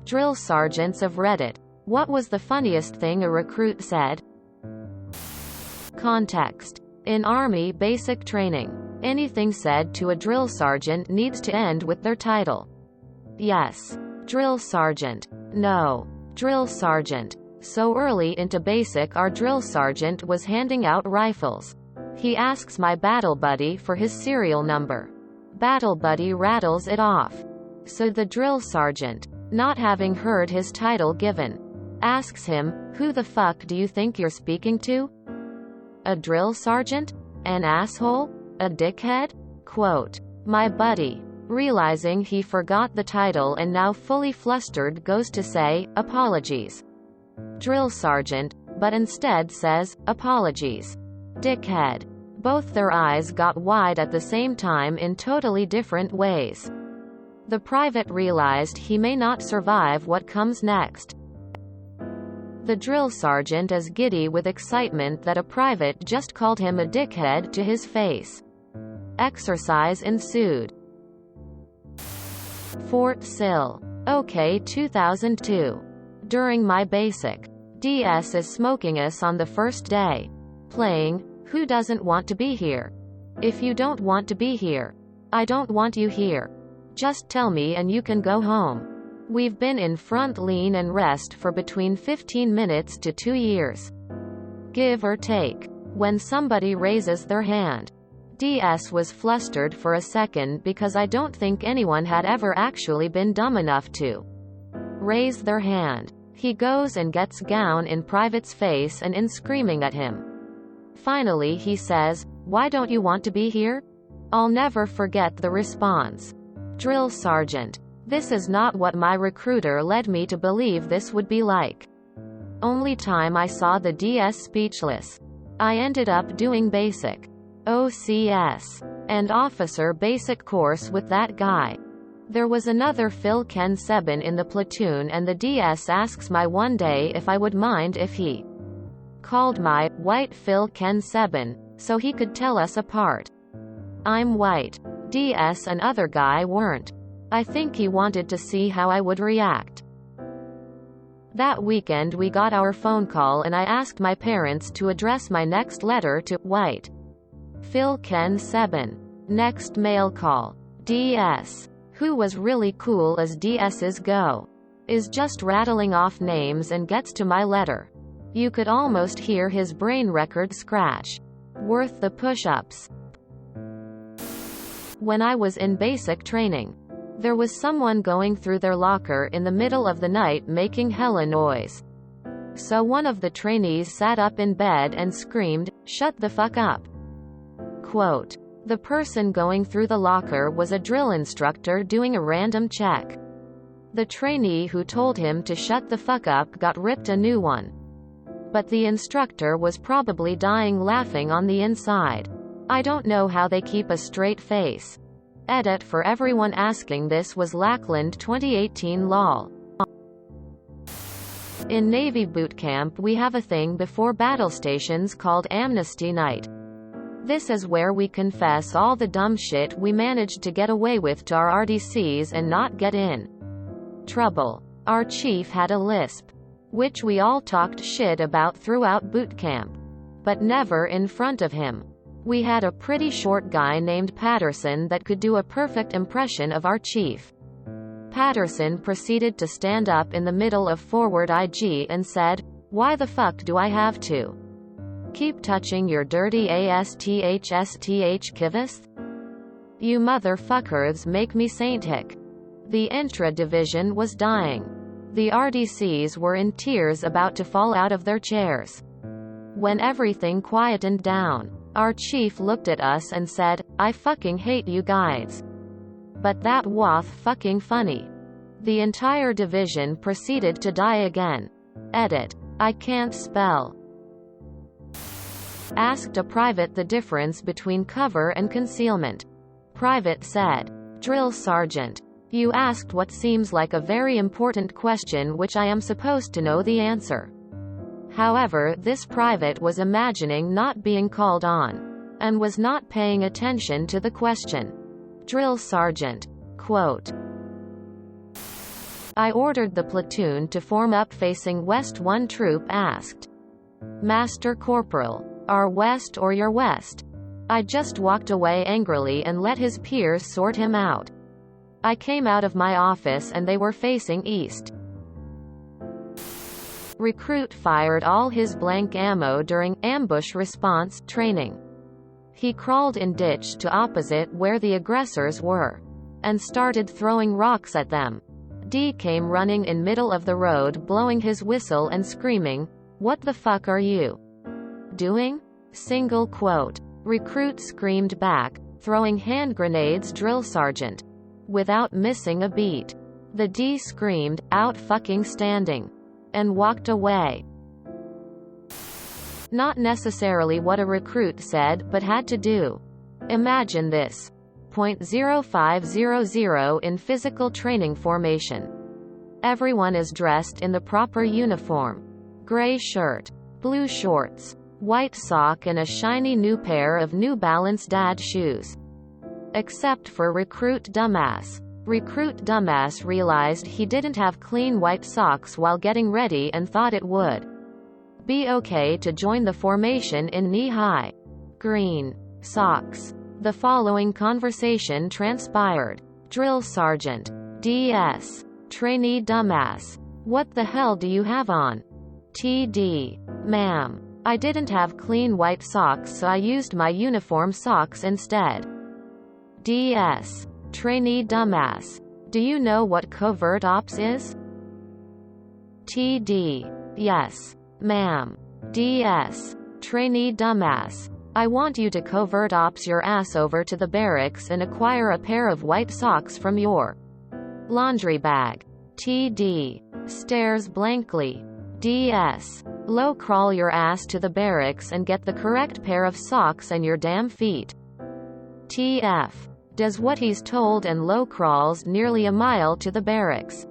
Drill sergeants of Reddit. What was the funniest thing a recruit said? Context. In Army basic training, anything said to a drill sergeant needs to end with their title. Yes. Drill sergeant. No. Drill sergeant. So early into basic, our drill sergeant was handing out rifles. He asks my battle buddy for his serial number. Battle buddy rattles it off. So the drill sergeant, not having heard his title given, asks him, "Who the fuck do you think you're speaking to? A drill sergeant? An asshole? A dickhead?" Quote. My buddy, realizing he forgot the title and now fully flustered, goes to say, "Apologies, drill sergeant," but instead says, "Apologies, dickhead." Both their eyes got wide at the same time in totally different ways. The private realized he may not survive what comes next. The drill sergeant is giddy with excitement that a private just called him a dickhead to his face. Exercise ensued. Fort Sill. OK 2002. During my basic, DS is smoking us on the first day. Playing, "Who doesn't want to be here? If you don't want to be here, I don't want you here. Just tell me and you can go home." We've been in front lean and rest for between 15 minutes to 2 years. Give or take. When somebody raises their hand. DS was flustered for a second because I don't think anyone had ever actually been dumb enough to raise their hand. He goes and gets gown in private's face and in screaming at him. Finally he says, "Why don't you want to be here?" I'll never forget the response. Drill sergeant. This is not what my recruiter led me to believe this would be like. Only time I saw the DS speechless. I ended up doing basic OCS and officer basic course with that guy. There was another Phil Ken Sebin in the platoon, and the DS asks my one day if I would mind if he called my white Phil Ken Sebin, so he could tell us apart. I'm white. DS and other guy weren't. I think he wanted to see how I would react. That weekend we got our phone call and I asked my parents to address my next letter to white Phil Ken Sebin. Next mail call. DS, who was really cool as DS's go, is just rattling off names and gets to my letter. You could almost hear his brain record scratch. Worth the push-ups. When I was in basic training, there was someone going through their locker in the middle of the night making hella noise. So one of the trainees sat up in bed and screamed, "Shut the fuck up." Quote. The person going through the locker was a drill instructor doing a random check. The trainee who told him to shut the fuck up got ripped a new one. But the instructor was probably dying laughing on the inside. I don't know how they keep a straight face. Edit for everyone asking, this was Lackland 2018 lol. In Navy boot camp we have a thing before battle stations called Amnesty Night. This is where we confess all the dumb shit we managed to get away with to our RDCs and not get in trouble. Our chief had a lisp, which we all talked shit about throughout boot camp, but never in front of him. We had a pretty short guy named Patterson that could do a perfect impression of our chief. Patterson proceeded to stand up in the middle of forward IG and said, "Why the fuck do I have to keep touching your dirty ASTHSTH kivas? You motherfuckers make me saint hick." The intra division was dying. The RDCs were in tears, about to fall out of their chairs. When everything quietened down, our chief looked at us and said, "I fucking hate you guys. But that was fucking funny." The entire division proceeded to die again. Edit. I can't spell. Asked a private the difference between cover and concealment. Private said, "Drill sergeant, you asked what seems like a very important question which I am supposed to know the answer." However, this private was imagining not being called on, and was not paying attention to the question. Drill sergeant. Quote. I ordered the platoon to form up facing west. One troop asked, "Master Corporal, our west or your west?" I just walked away angrily and let his peers sort him out. I came out of my office and they were facing east. Recruit fired all his blank ammo during ambush response training. He crawled in ditch to opposite where the aggressors were and started throwing rocks at them. D came running in middle of the road blowing his whistle and screaming, "What the fuck are you doing?" Single quote. Recruit screamed back, throwing hand grenades, drill sergeant, without missing a beat. The D screamed, "Out fucking standing," and walked away. Not necessarily what a recruit said, but had to do. Imagine this. 0500 in physical training formation. Everyone is dressed in the proper uniform. Gray shirt, blue shorts, white sock and a shiny new pair of New Balance dad shoes. Except for Recruit Dumbass. Recruit Dumbass realized he didn't have clean white socks while getting ready and thought it would be okay to join the formation in knee-high green socks. The following conversation transpired. Drill Sergeant. DS. Trainee Dumbass. "What the hell do you have on?" TD. "Ma'am, I didn't have clean white socks so I used my uniform socks instead." DS. Trainee Dumbass. "Do you know what covert ops is?" TD. "Yes, ma'am." DS. Trainee Dumbass. "I want you to covert ops your ass over to the barracks and acquire a pair of white socks from your laundry bag." TD. Stares blankly. DS. "Low crawl your ass to the barracks and get the correct pair of socks and your damn feet." TF. Does what he's told and low crawls nearly a mile to the barracks.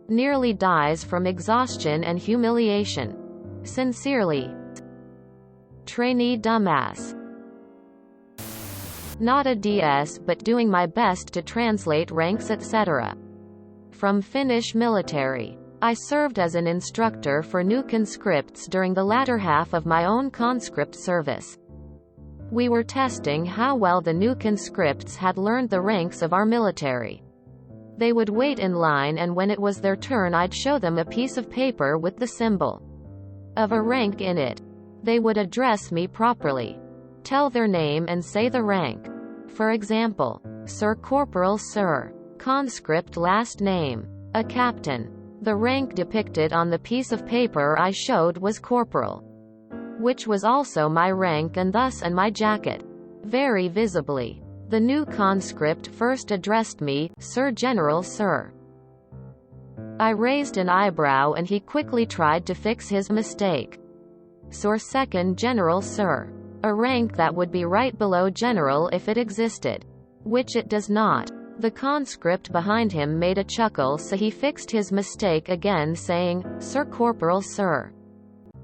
Nearly dies from exhaustion and humiliation. Sincerely. Trainee Dumbass. Not a DS but doing my best to translate ranks etc. From Finnish military. I served as an instructor for new conscripts during the latter half of my own conscript service. We were testing how well the new conscripts had learned the ranks of our military. They would wait in line and when it was their turn I'd show them a piece of paper with the symbol of a rank in it. They would address me properly, tell their name and say the rank. For example, Sir Corporal Sir. Conscript last name. A captain. The rank depicted on the piece of paper I showed was corporal, which was also my rank and thus and my jacket. Very visibly. The new conscript first addressed me, "Sir General Sir." I raised an eyebrow and he quickly tried to fix his mistake. "Sir Second General Sir." A rank that would be right below general if it existed. Which it does not. The conscript behind him made a chuckle so he fixed his mistake again saying, "Sir Corporal Sir."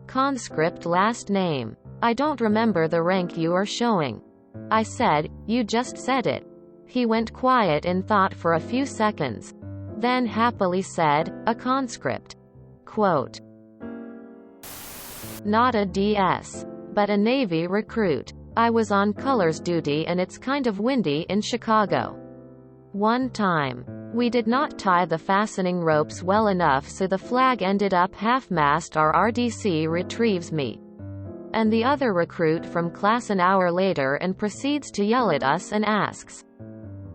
Conscript last name. "I don't remember the rank you are showing." I said, "You just said it." He went quiet in thought for a few seconds. Then happily said, "A conscript." Quote. Not a DS, but a Navy recruit. I was on colors duty and it's kind of windy in Chicago. One time, we did not tie the fastening ropes well enough so the flag ended up half-mast. Our RDC retrieves me and the other recruit from class an hour later and proceeds to yell at us and asks,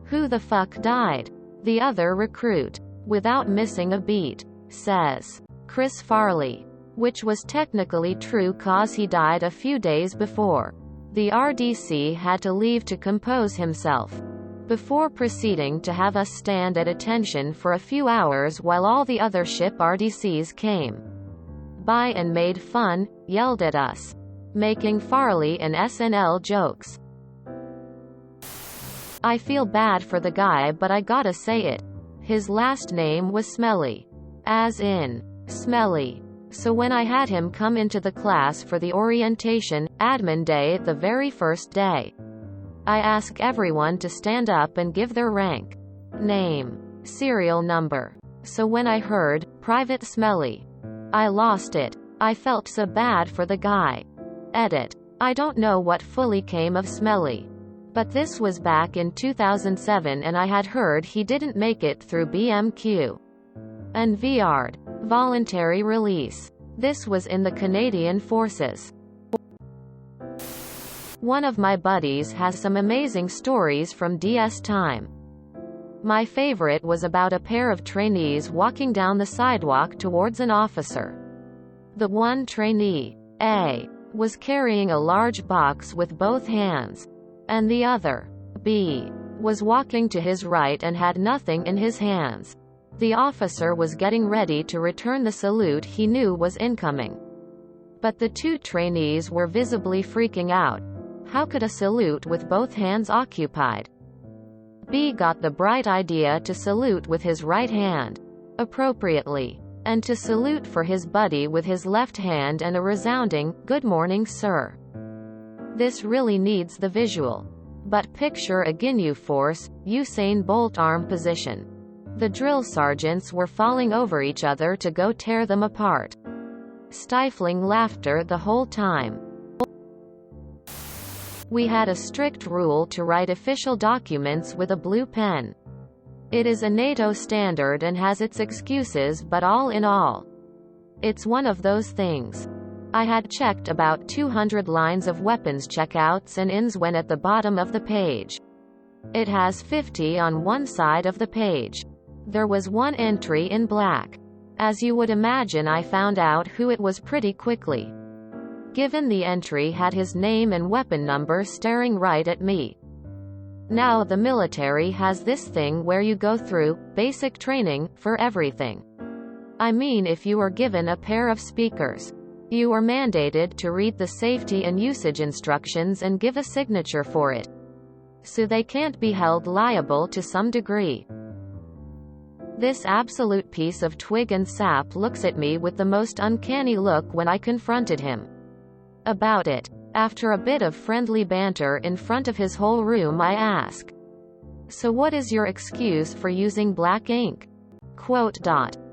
"Who the fuck died?" The other recruit, without missing a beat, says, "Chris Farley," which was technically true cause he died a few days before. The RDC had to leave to compose himself, before proceeding to have us stand at attention for a few hours while all the other ship RDCs came by and made fun, yelled at us, making Farley and SNL jokes. I feel bad for the guy but I gotta say it. His last name was Smelly. As in, smelly. So when I had him come into the class for the orientation, admin day the very first day, I ask everyone to stand up and give their rank, name, serial number, So when I heard, Private Smelly, I lost it. I felt so bad for the guy. Edit. I don't know what fully came of Smelly. But this was back in 2007 and I had heard he didn't make it through BMQ. And VR'd. Voluntary release. This was in the Canadian Forces. One of my buddies has some amazing stories from DS time. My favorite was about a pair of trainees walking down the sidewalk towards an officer. The one trainee, A, was carrying a large box with both hands, and the other, B, was walking to his right and had nothing in his hands. The officer was getting ready to return the salute he knew was incoming. But the two trainees were visibly freaking out. How could a salute with both hands occupied? B got the bright idea to salute with his right hand, appropriately, and to salute for his buddy with his left hand and a resounding, "Good morning, sir." This really needs the visual. But picture a GNU Force, Usain Bolt arm position. The drill sergeants were falling over each other to go tear them apart. Stifling laughter the whole time. We had a strict rule to write official documents with a blue pen. It is a NATO standard and has its excuses, but all in all, it's one of those things. I had checked about 200 lines of weapons checkouts and ins when at the bottom of the page. It has 50 on one side of the page. There was one entry in black. As you would imagine, I found out who it was pretty quickly. Given the entry had his name and weapon number staring right at me. Now the military has this thing where you go through basic training for everything. I mean, if you are given a pair of speakers, you are mandated to read the safety and usage instructions and give a signature for it. So they can't be held liable to some degree. This absolute piece of twig and sap looks at me with the most uncanny look when I confronted him about it. After a bit of friendly banter in front of his whole room, I ask, "So what is your excuse for using black ink?"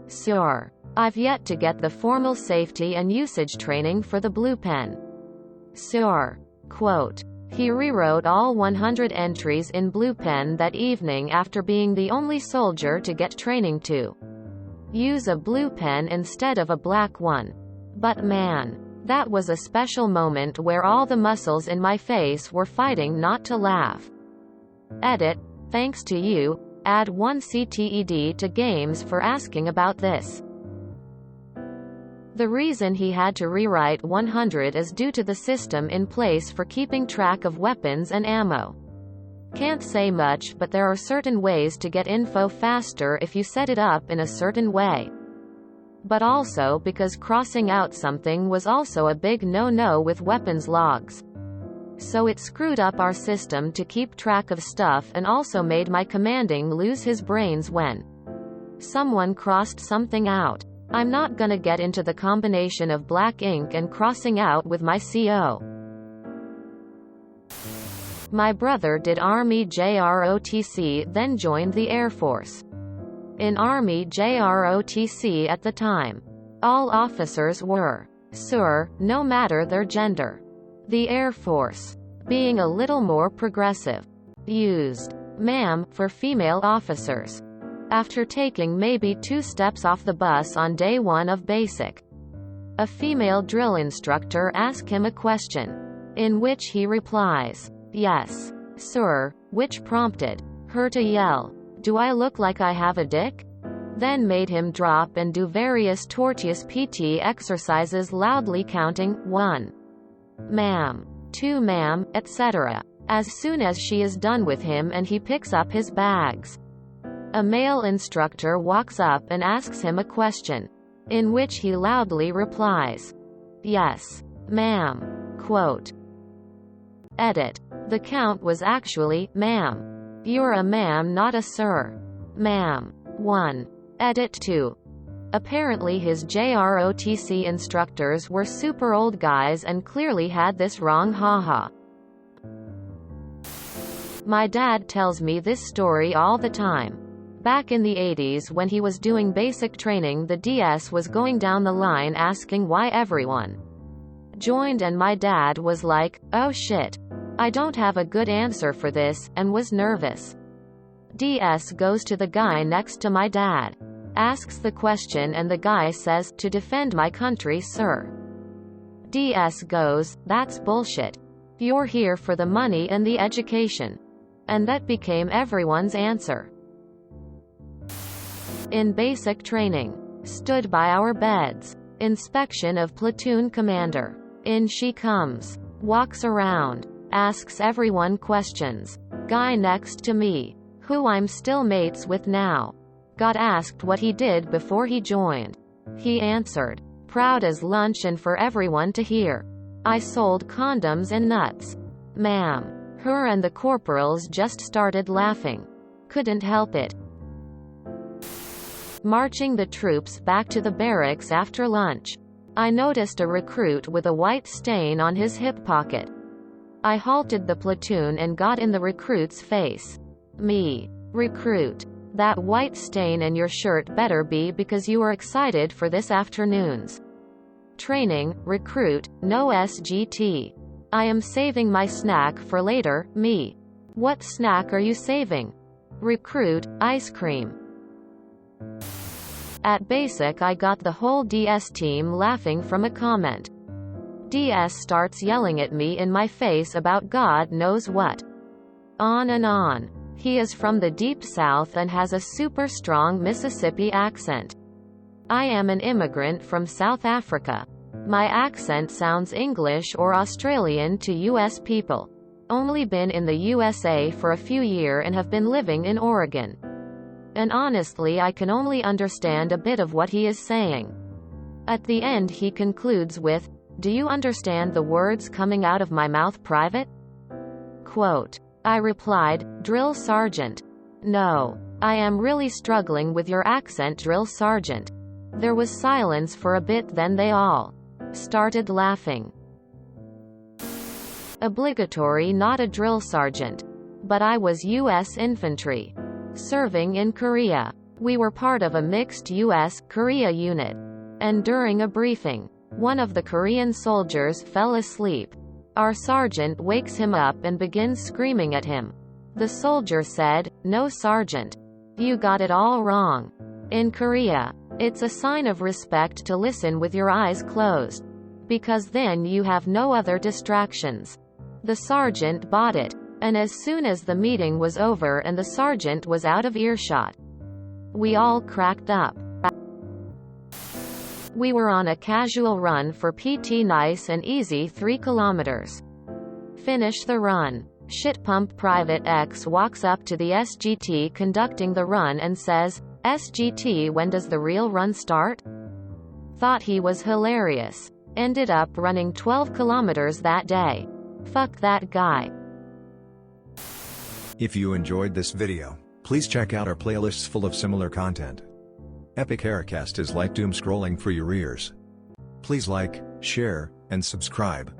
Sir, I've yet to get the formal safety and usage training for the blue pen. Sir. He rewrote all 100 entries in blue pen that evening after being the only soldier to get training to use a blue pen instead of a black one. But man, that was a special moment where all the muscles in my face were fighting not to laugh. Edit. Thanks to you, add 1 CTED to games for asking about this. The reason he had to rewrite 100 is due to the system in place for keeping track of weapons and ammo. Can't say much, but there are certain ways to get info faster if you set it up in a certain way. But also because crossing out something was also a big no-no with weapons logs. So it screwed up our system to keep track of stuff and also made my commanding lose his brains when someone crossed something out. I'm not gonna get into the combination of black ink and crossing out with my CO. My brother did Army JROTC, then joined the Air Force. In Army JROTC at the time, all officers were "Sir," no matter their gender. The Air Force, being a little more progressive, used "Ma'am" for female officers. After taking maybe 2 steps off the bus on day 1 of basic, a female drill instructor asks him a question, in which he replies, "Yes, sir," which prompted her to yell, "Do I look like I have a dick?" Then made him drop and do various tortuous PT exercises loudly counting 1, "Ma'am," 2, "Ma'am," etc. As soon as she is done with him and he picks up his bags, a male instructor walks up and asks him a question, in which he loudly replies, "Yes, ma'am." Edit. The count was actually, "Ma'am. You're a ma'am, not a sir. Ma'am. 1. Edit 2. Apparently his JROTC instructors were super old guys and clearly had this wrong, haha. My dad tells me this story all the time. Back in the 80s when he was doing basic training, the DS was going down the line asking why everyone joined, and my dad was like, oh shit, I don't have a good answer for this, and was nervous. DS goes to the guy next to my dad, asks the question, and the guy says, to defend my country, sir. DS goes, that's bullshit. You're here for the money and the education. And that became everyone's answer. In basic training. Stood by our beds. Inspection of platoon commander. In she comes. Walks around. Asks everyone questions. Guy next to me, who I'm still mates with now, got asked what he did before he joined. He answered, proud as lunch and for everyone to hear, I sold condoms and nuts. Ma'am. Her and the corporals just started laughing. Couldn't help it. Marching the troops back to the barracks after lunch. I noticed a recruit with a white stain on his hip pocket. I halted the platoon and got in the recruit's face. Me. Recruit. That white stain in your shirt better be because you are excited for this afternoon's training. Recruit. No SGT. I am saving my snack for later. Me. What snack are you saving? Recruit. Ice cream. At basic I got the whole DS team laughing from a comment. DS starts yelling at me in my face about God knows what. On and on. He is from the deep south and has a super strong Mississippi accent. I am an immigrant from South Africa. My accent sounds English or Australian to US people. Only been in the USA for a few years and have been living in Oregon. And honestly I can only understand a bit of what he is saying. At the end he concludes with, do you understand the words coming out of my mouth, private? Quote. I replied, drill sergeant. No. I am really struggling with your accent, drill sergeant. There was silence for a bit, then they all started laughing. Obligatory, not a drill sergeant. But I was U.S. infantry. Serving in Korea. We were part of a mixed U.S.-Korea unit. And during a briefing, one of the Korean soldiers fell asleep. Our sergeant wakes him up and begins screaming at him. The soldier said, no sergeant. You got it all wrong. In Korea, it's a sign of respect to listen with your eyes closed. Because then you have no other distractions. The sergeant bought it. And as soon as the meeting was over and the sergeant was out of earshot, we all cracked up. We were on a casual run for PT, nice and easy 3 kilometers. Finish the run. Shit pump Private X walks up to the SGT conducting the run and says, SGT, when does the real run start? Thought he was hilarious. Ended up running 12 kilometers that day. Fuck that guy. If you enjoyed this video, please check out our playlists full of similar content. Epic Aircast is like doom scrolling for your ears. Please like, share, and subscribe.